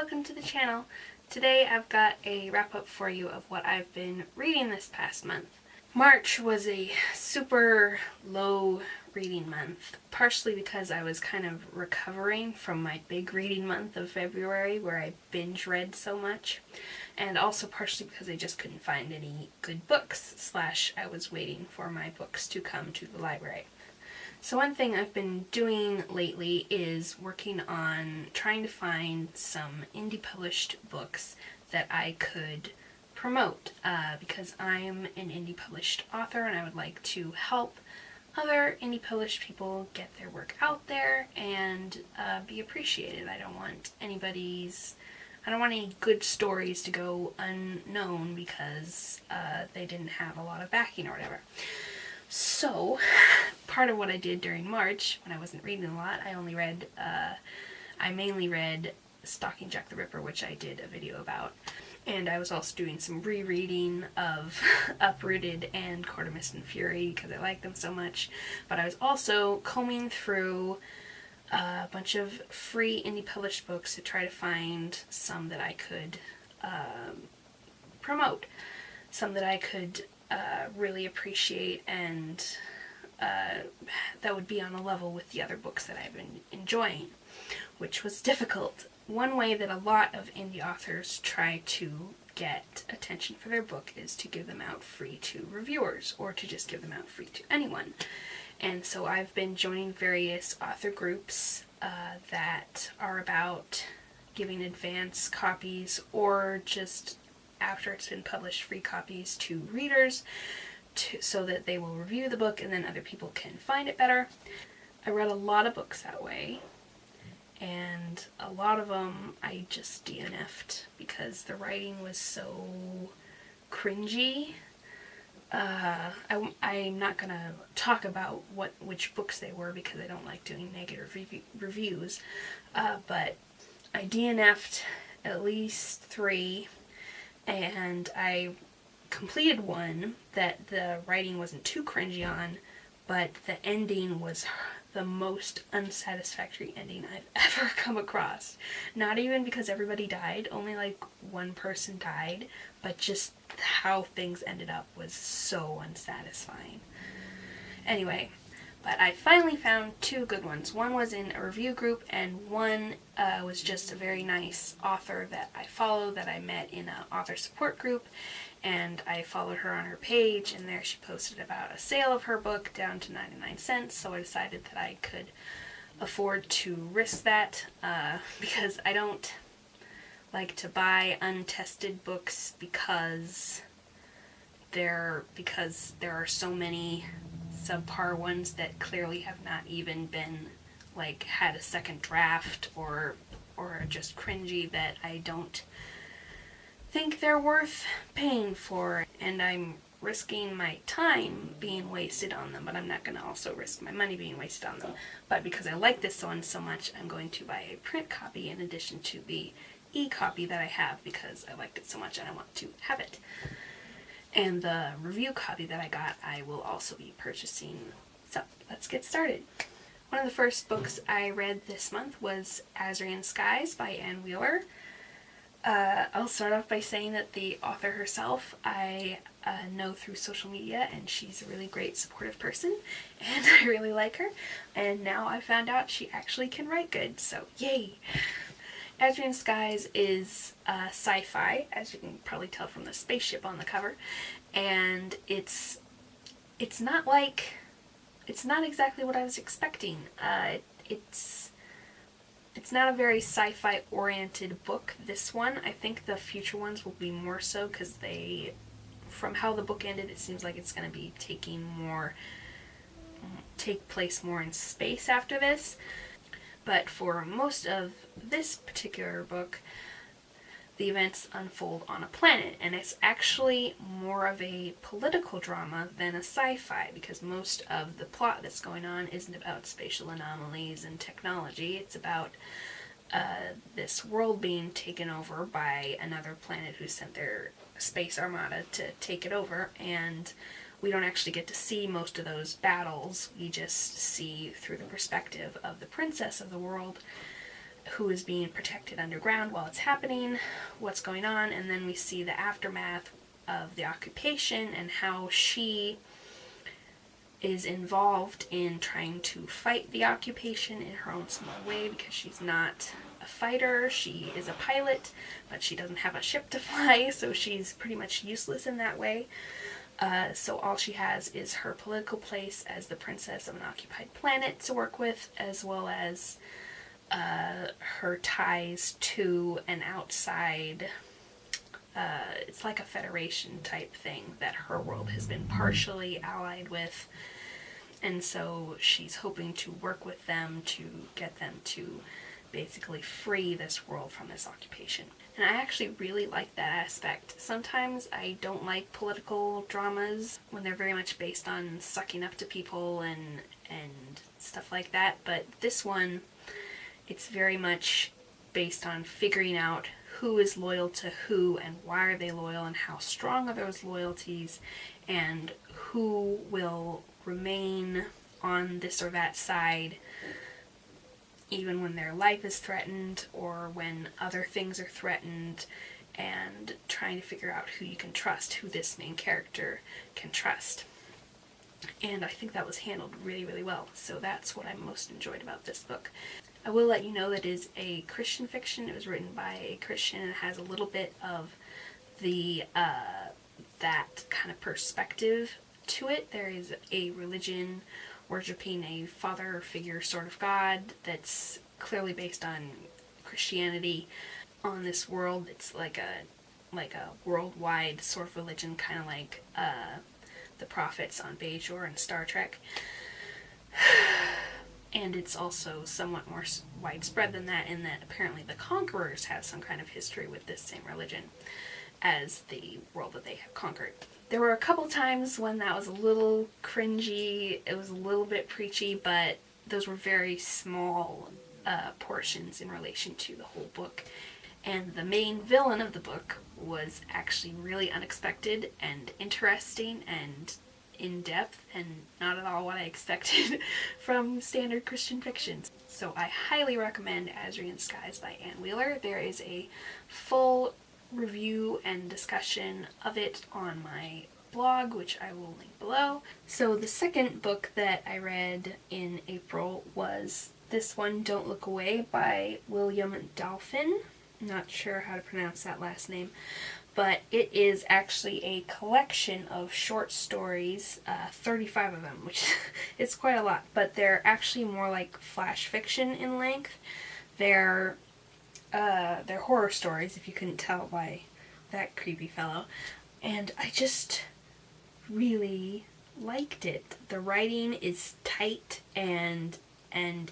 welcome to the channel. Today I've got a wrap-up for you of what I've been reading this past month. March was a super low reading month, partially because I was kind of recovering from my big reading month of February where I binge read so much, and also partially because I just couldn't find any good books, / I was waiting for my books to come to the library. So one thing I've been doing lately is working on trying to find some indie published books that I could promote because I'm an indie published author and I would like to help other indie published people get their work out there and be appreciated. I don't want any good stories to go unknown because they didn't have a lot of backing or whatever. So, part of what I did during March, when I wasn't reading a lot, I mainly read Stalking Jack the Ripper, which I did a video about. And I was also doing some rereading of Uprooted and Court of Mist and Fury because I like them so much. But I was also combing through a bunch of free indie published books to try to find some that I could promote. Some that I could really appreciate and that would be on a level with the other books that I've been enjoying, which was difficult. One way that a lot of indie authors try to get attention for their book is to give them out free to reviewers or to just give them out free to anyone. And so I've been joining various author groups that are about giving advance copies or just after it's been published free copies to readers so that they will review the book and then other people can find it better. I read a lot of books that way, and a lot of them I just DNF'd because the writing was so cringy. I'm not going to talk about which books they were because I don't like doing negative reviews, but I DNF'd at least 3. And I completed one that the writing wasn't too cringy on, but the ending was the most unsatisfactory ending I've ever come across. Not even because everybody died, only like one person died, but just how things ended up was so unsatisfying. Anyway, but I finally found 2 good ones. One was in a review group, and one was just a very nice author that I follow that I met in an author support group, and I followed her on her page, and there she posted about a sale of her book down to 99 cents, so I decided that I could afford to risk that because I don't like to buy untested books because there are so many subpar ones that clearly have not even been had a second draft or just cringy that I don't think they're worth paying for, and I'm risking my time being wasted on them, but I'm not going to also risk my money being wasted on them. But because I like this one so much, I'm going to buy a print copy in addition to the e-copy that I have because I liked it so much and I want to have it. And the review copy that I got, I will also be purchasing. So, let's get started. One of the first books I read this month was Azrian Skies by Anne Wheeler. I'll start off by saying that the author herself I know through social media, and she's a really great supportive person, and I really like her. And now I found out she actually can write good, so yay! Azrian Skies is sci-fi, as you can probably tell from the spaceship on the cover, and it's not exactly what I was expecting. It's not a very sci-fi oriented book, this one. I think the future ones will be more so because from how the book ended, it seems like it's going to be take place more in space after this. But for most of this particular book, the events unfold on a planet, and it's actually more of a political drama than a sci-fi, because most of the plot that's going on isn't about spatial anomalies and technology. It's about this world being taken over by another planet who sent their space armada to take it over, and we don't actually get to see most of those battles. We just see through the perspective of the princess of the world who is being protected underground while it's happening, what's going on, and then we see the aftermath of the occupation and how she is involved in trying to fight the occupation in her own small way, because she's not a fighter. She is a pilot, but she doesn't have a ship to fly, so she's pretty much useless in that way. So all she has is her political place as the princess of an occupied planet to work with, as well as her ties to an outside, it's like a federation type thing that her world has been partially allied with, and so she's hoping to work with them to get them to basically free this world from this occupation. And I actually really like that aspect. Sometimes I don't like political dramas when they're very much based on sucking up to people and stuff like that, but this one, it's very much based on figuring out who is loyal to who and why are they loyal and how strong are those loyalties, and who will remain on this or that side even when their life is threatened or when other things are threatened, and trying to figure out who you can trust, who this main character can trust. And I think that was handled really, really well. So that's what I most enjoyed about this book. I will let you know that it is a Christian fiction. It was written by a Christian and has a little bit of the that kind of perspective to it. There is a religion worshipping a father figure sort of God that's clearly based on Christianity on this world. It's like a worldwide sort of religion, kind of like the prophets on Bajor and Star Trek. And it's also somewhat more widespread than that, in that apparently the conquerors have some kind of history with this same religion as the world that they have conquered. There were a couple times when that was a little cringy, it was a little bit preachy, but those were very small portions in relation to the whole book. And the main villain of the book was actually really unexpected and interesting and in-depth, and not at all what I expected from standard Christian fictions. So I highly recommend Azrian Skies by Ann Wheeler. There is a full review and discussion of it on my blog, which I will link below. So the second book that I read in April was this one, Don't Look Away by William Dolphin. I'm not sure how to pronounce that last name, but it is actually a collection of short stories, 35 of them, which is quite a lot, but they're actually more like flash fiction in length. They're horror stories, if you couldn't tell by that creepy fellow, and I just really liked it. The writing is tight, and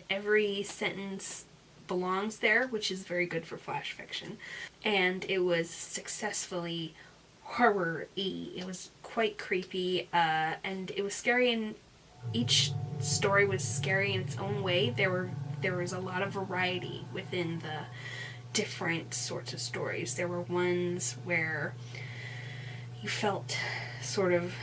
every sentence belongs there, which is very good for flash fiction. And it was successfully horror-y. It was quite creepy, and it was scary, and each story was scary in its own way. There was a lot of variety within the different sorts of stories. There were ones where you felt sort of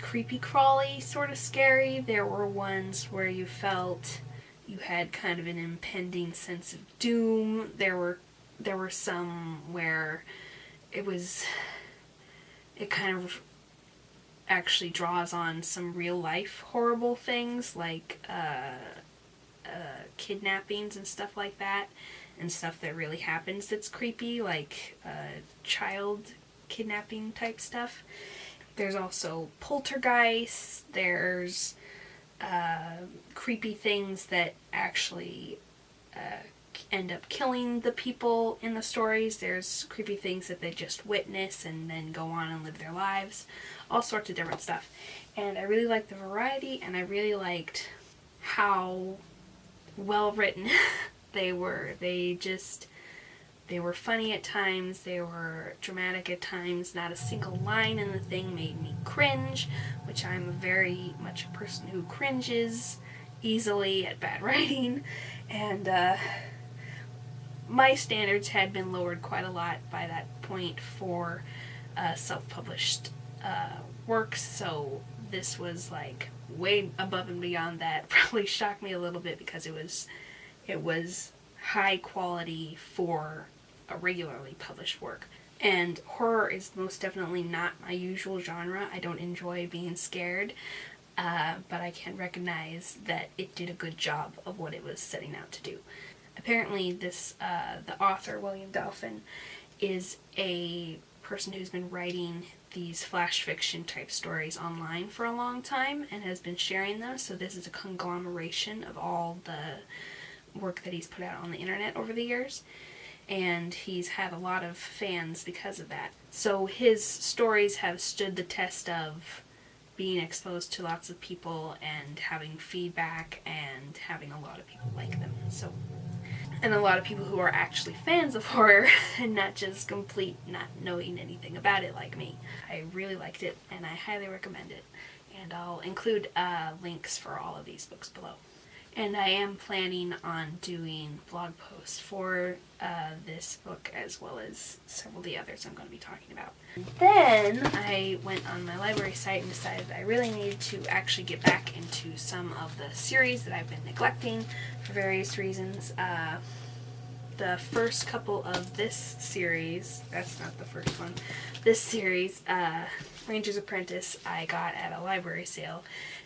creepy crawly, sort of scary. There were ones where you felt you had kind of an impending sense of doom. There were some where it kind of actually draws on some real life horrible things, like kidnappings and stuff like that, and stuff that really happens that's creepy, like child kidnapping type stuff. There's also poltergeists. There's creepy things that actually end up killing the people in the stories. There's creepy things that they just witness and then go on and live their lives. All sorts of different stuff. And I really liked the variety, and I really liked how well written they were. They were funny at times, they were dramatic at times. Not a single line in the thing made me cringe, which I'm very much a person who cringes easily at bad writing, and my standards had been lowered quite a lot by that point for self-published works, so this was like way above and beyond that. Probably shocked me a little bit because it was high quality for a regularly published work. And horror is most definitely not my usual genre. I don't enjoy being scared, but I can recognize that it did a good job of what it was setting out to do. Apparently, the author, William Dolphin, is a person who's been writing these flash fiction type stories online for a long time and has been sharing them, so this is a conglomeration of all the work that he's put out on the internet over the years, and he's had a lot of fans because of that. So his stories have stood the test of being exposed to lots of people and having feedback and having a lot of people like them. So, and a lot of people who are actually fans of horror and not just complete not knowing anything about it like me. I really liked it and I highly recommend it. And I'll include links for all of these books below. And I am planning on doing blog posts for this book as well as several of the others I'm going to be talking about. Then I went on my library site and decided I really needed to actually get back into some of the series that I've been neglecting for various reasons. The first couple of this series, that's not the first one, this series, Ranger's Apprentice, I got at a library sale,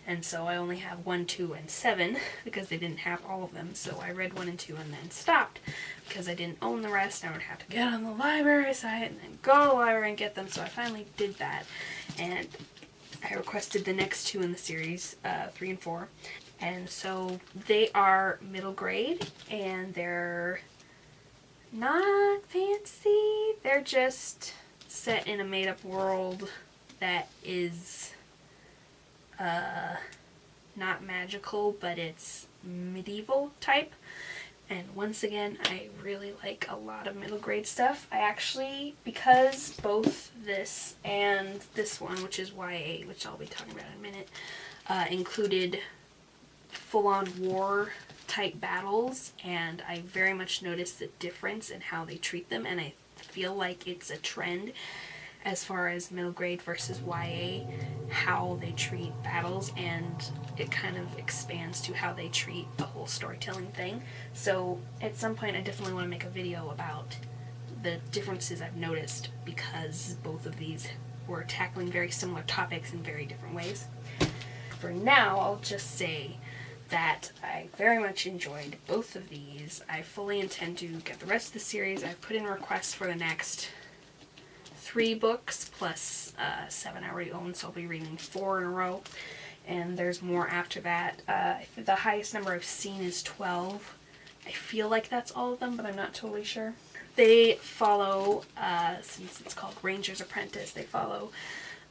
and so I only have 1, 2, and 7 because they didn't have all of them, so I read 1 and 2 and then stopped because I didn't own the rest. I would have to get on the library site and then go to the library and get them, so I finally did that, and I requested the next 2 in the series, 3 and 4, and so they are middle grade, and they're not fancy. They're just set in a made-up world that is not magical, but it's medieval type. And once again, I really like a lot of middle grade stuff. I actually, because both this and this one, which is YA, which I'll be talking about in a minute, included full-on war type battles, and I very much noticed the difference in how they treat them, and I feel like it's a trend as far as middle grade versus YA, how they treat battles, and it kind of expands to how they treat the whole storytelling thing. So at some point I definitely want to make a video about the differences I've noticed because both of these were tackling very similar topics in very different ways. For now, I'll just say that I very much enjoyed both of these. I fully intend to get the rest of the series. I've put in requests for the next 3 books plus 7 I already own, so I'll be reading 4 in a row. And there's more after that. The highest number I've seen is 12. I feel like that's all of them, but I'm not totally sure. They follow, since it's called Ranger's Apprentice, they follow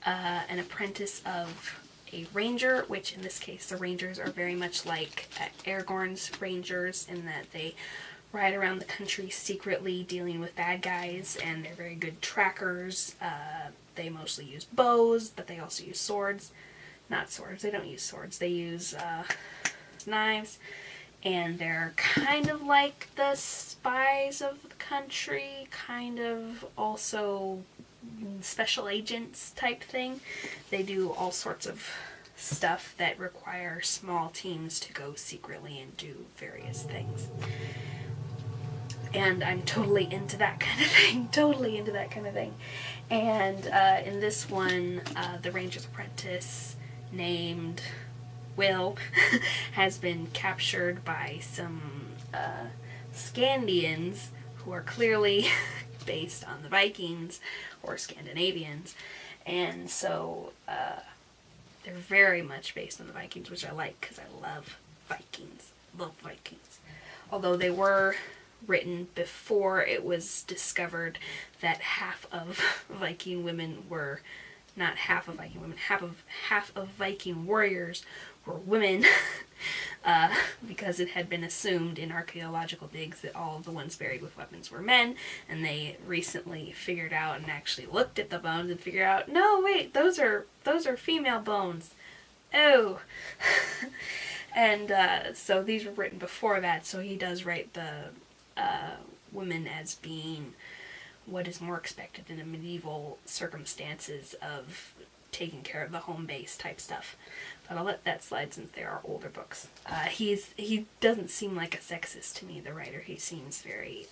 an apprentice of a ranger, which in this case the rangers are very much like Aragorn's rangers in that they ride around the country secretly dealing with bad guys, and they're very good trackers. They mostly use bows, but they also use swords. Not swords, they don't use swords, they use knives, and they're kind of like the spies of the country, kind of also special agents type thing. They do all sorts of stuff that require small teams to go secretly and do various things. And I'm totally into that kind of thing. Totally into that kind of thing. And in this one, the Ranger's Apprentice, named Will, has been captured by some Scandians who are clearly based on the Vikings or Scandinavians. And so they're very much based on the Vikings, which I like because I love Vikings. Love Vikings. Although they were written before it was discovered that half of Viking women were not half of Viking women, half of Viking warriors were women, because it had been assumed in archaeological digs that all of the ones buried with weapons were men, and they recently figured out and actually looked at the bones and figured out, no, wait, those are female bones. Oh. And so these were written before that, so he does write the women as being what is more expected in a medieval circumstances of taking care of the home base type stuff. But I'll let that slide since they are older books. He doesn't seem like a sexist to me, the writer. He seems very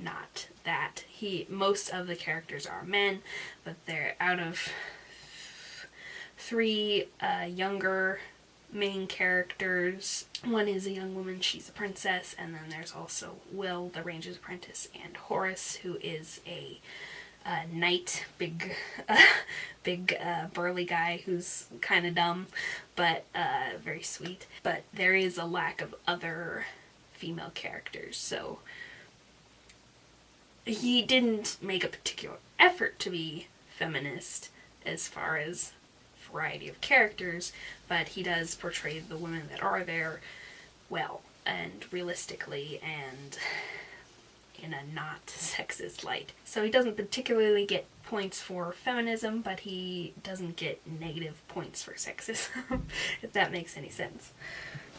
not that. Most of the characters are men, but they're out of 3 younger main characters. One is a young woman, she's a princess, and then there's also Will, the ranger's apprentice, and Horace, who is a knight, big burly guy who's kind of dumb, but very sweet. But there is a lack of other female characters, so he didn't make a particular effort to be feminist as far as variety of characters, but he does portray the women that are there well and realistically and in a not sexist light. So he doesn't particularly get points for feminism, but he doesn't get negative points for sexism, if that makes any sense.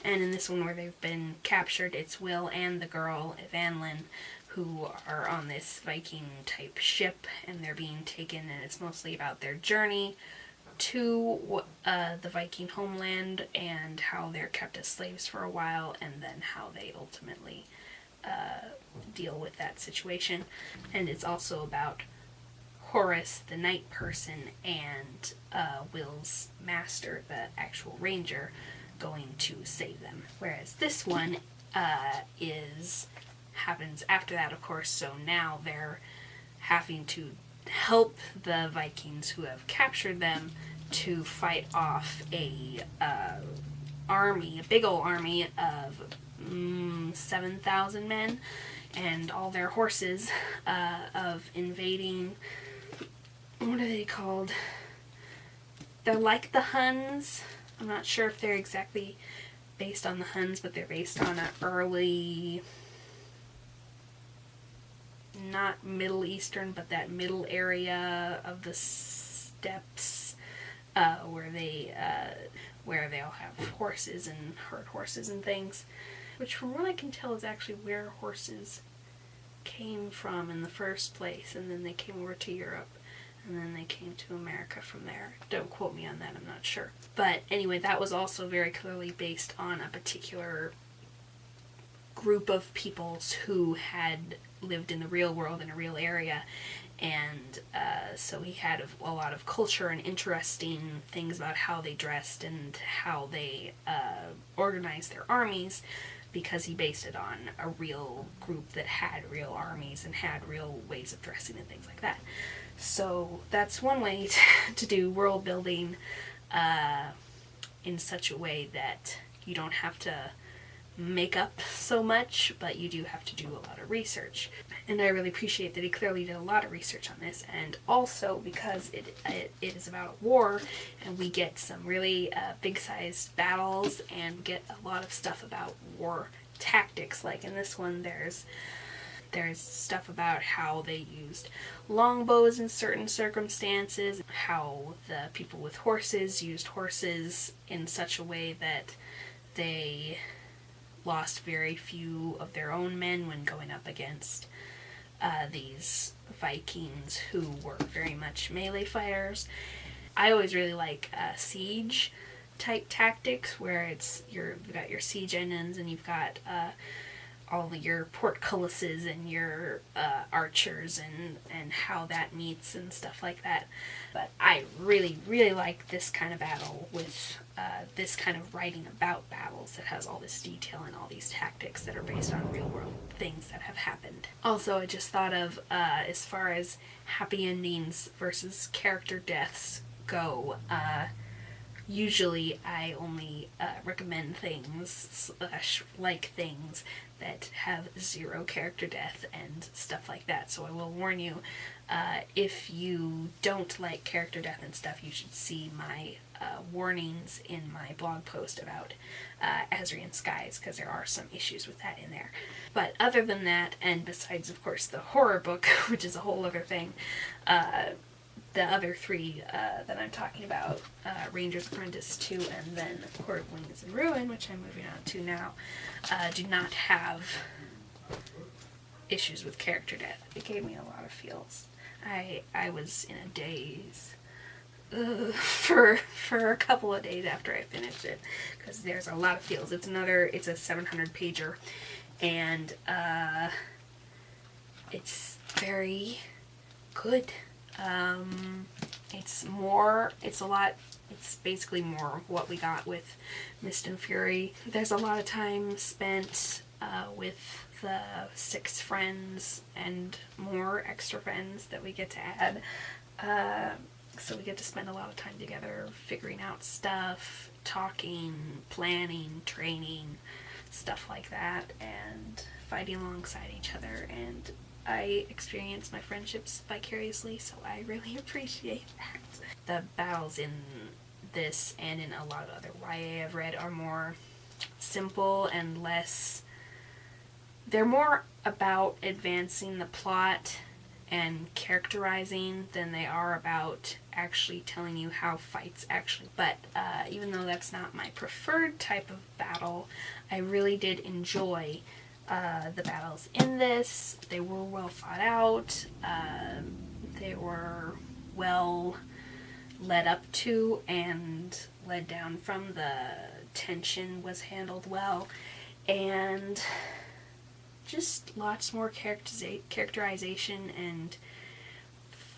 And in this one where they've been captured, it's Will and the girl, Evanlyn, who are on this Viking type ship, and they're being taken, and it's mostly about their journey to the Viking homeland and how they're kept as slaves for a while, and then how they ultimately deal with that situation. And it's also about Horace, the night person, and Will's master, the actual ranger, going to save them. Whereas this one happens after that, of course, so now they're having to help the Vikings who have captured them to fight off a big old army of 7,000 men and all their horses of invading. What are they called? They're like the Huns. I'm not sure if they're exactly based on the Huns, but they're based on an early, not Middle Eastern, but that middle area of the steppes, where they'll have horses and herd horses and things, which from what I can tell is actually where horses came from in the first place, and then they came over to Europe, and then they came to America from there. Don't quote me on that, I'm not sure. But anyway, that was also very clearly based on a particular group of peoples who had lived in the real world in a real area, and so he had a lot of culture and interesting things about how they dressed and how they organized their armies, because he based it on a real group that had real armies and had real ways of dressing and things like that. So that's one way to do world building in such a way that you don't have to make up so much, but you do have to do a lot of research. And I really appreciate that he clearly did a lot of research on this, and also because it is about war, and we get some really big-sized battles, and get a lot of stuff about war tactics. Like in this one, there's stuff about how they used longbows in certain circumstances, how the people with horses used horses in such a way that they lost very few of their own men when going up against these Vikings who were very much melee fighters. I always really like siege type tactics, where you've got your siege engines, and you've got all of your portcullises and your archers, and how that meets and stuff like that. But I really, really like this kind of battle with this kind of writing about battles that has all this detail and all these tactics that are based on real world things that have happened. Also, I just thought of, as far as happy endings versus character deaths go, usually I only recommend things like things that have 0 character death and stuff like that. So I will warn you, if you don't like character death and stuff, you should see my warnings in my blog post about Azrian Skies, because there are some issues with that in there. But other than that, and besides of course the horror book, which is a whole other thing, the other 3 that I'm talking about, Ranger's Apprentice 2 and then Court of Wings and Ruin, which I'm moving on to now, do not have issues with character death. It gave me a lot of feels. I was in a daze for a couple of days after I finished it, because there's a lot of feels. It's a 700 pager, and it's very good. It's basically more of what we got with Mist and Fury. There's a lot of time spent with the 6 friends and more extra friends that we get to add. So we get to spend a lot of time together figuring out stuff, talking, planning, training, stuff like that, and fighting alongside each other. And I experience my friendships vicariously, so I really appreciate that. The battles in this and in a lot of other YA I've read are more simple and less... They're more about advancing the plot and characterizing than they are about actually telling you how fights actually... But even though that's not my preferred type of battle, I really did enjoy the battles in this. They were well thought out. They were well led up to and led down from. The tension was handled well, and just lots more characterization and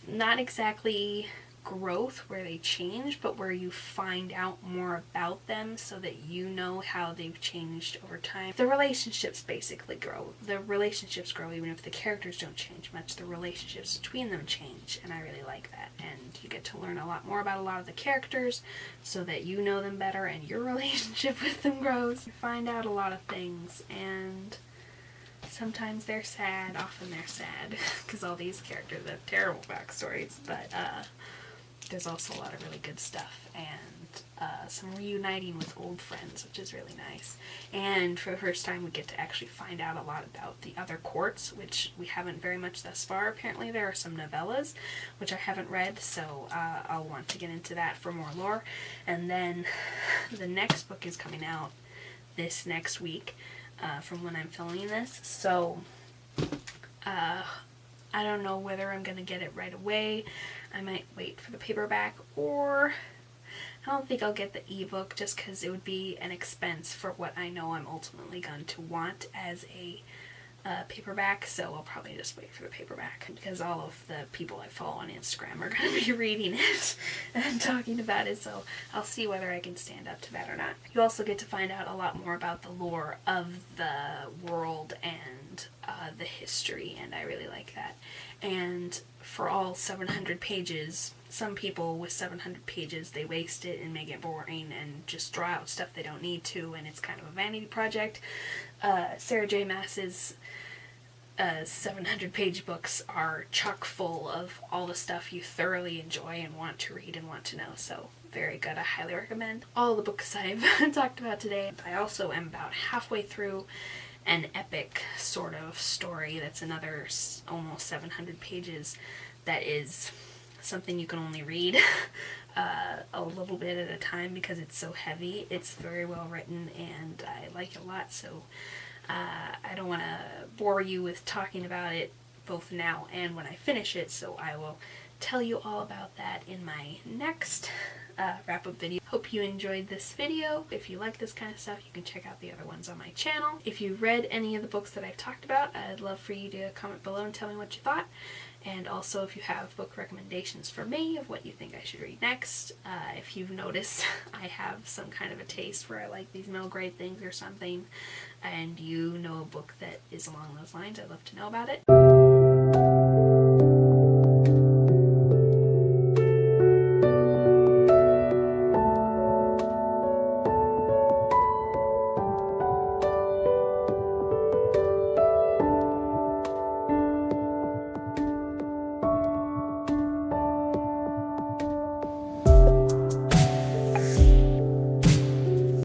not exactly growth where they change, but where you find out more about them so that you know how they've changed over time. The relationships basically grow. The relationships grow even if the characters don't change much. The relationships between them change, and I really like that. And you get to learn a lot more about a lot of the characters so that you know them better and your relationship with them grows. You find out a lot of things, and sometimes they're sad, often they're sad, because all these characters have terrible backstories, but there's also a lot of really good stuff, and some reuniting with old friends, which is really nice. And for the first time we get to actually find out a lot about the other courts, which we haven't very much thus far. Apparently there are some novellas, which I haven't read, so I'll want to get into that for more lore. And then the next book is coming out this next week, from when I'm filming this, so I don't know whether I'm going to get it right away. I might wait for the paperback, or I don't think I'll get the ebook just because it would be an expense for what I know I'm ultimately going to want as a paperback, so I'll probably just wait for the paperback because all of the people I follow on Instagram are going to be reading it and talking about it, so I'll see whether I can stand up to that or not. You also get to find out a lot more about the lore of the world and the history, and I really like that. And for all 700 pages, some people with 700 pages, they waste it and make it boring and just draw out stuff they don't need to, and it's kind of a vanity project. Sarah J. Maas's 700-page books are chock full of all the stuff you thoroughly enjoy and want to read and want to know, so very good. I highly recommend all the books I've talked about today. I also am about halfway through an epic sort of story that's another almost 700 pages that is something you can only read a little bit at a time because it's so heavy. It's very well written and I like it a lot, so I don't want to bore you with talking about it both now and when I finish it, so I will tell you all about that in my next wrap-up video. Hope you enjoyed this video. If you like this kind of stuff, you can check out the other ones on my channel. If you read any of the books that I've talked about, I'd love for you to comment below and tell me what you thought. And also if you have book recommendations for me of what you think I should read next. If you've noticed, I have some kind of a taste where I like these middle grade things or something, and you know a book that is along those lines, I'd love to know about it.